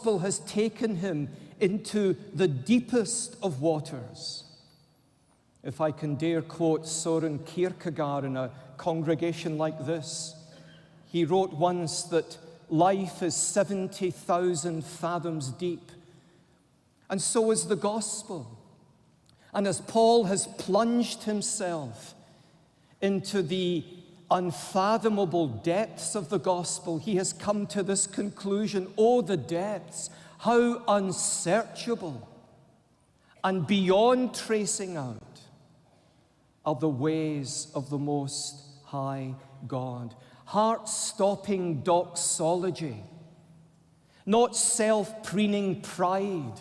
gospel has taken him into the deepest of waters. If I can dare quote Søren Kierkegaard in a congregation like this, he wrote once that life is 70,000 fathoms deep, and so is the gospel. And as Paul has plunged himself into the unfathomable depths of the gospel, he has come to this conclusion: oh, the depths, how unsearchable and beyond tracing out are the ways of the Most High God. Heart-stopping doxology, not self-preening pride,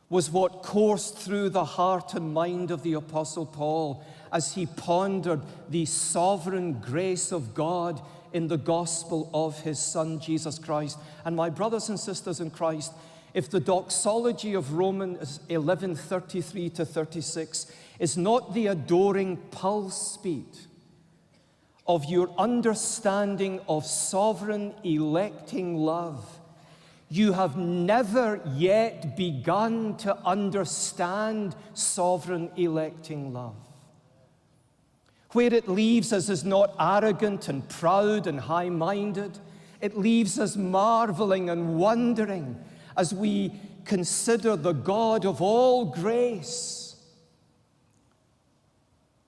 was what coursed through the heart and mind of the Apostle Paul as he pondered the sovereign grace of God in the gospel of his Son, Jesus Christ. And my brothers and sisters in Christ, if the doxology of Romans 11:33-36 is not the adoring pulse beat of your understanding of sovereign electing love, you have never yet begun to understand sovereign electing love. Where it leaves us is not arrogant and proud and high-minded. It leaves us marveling and wondering as we consider the God of all grace,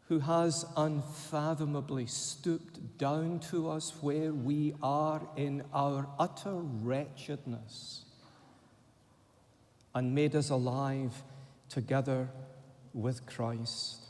who has unfathomably stooped down to us where we are in our utter wretchedness and made us alive together with Christ.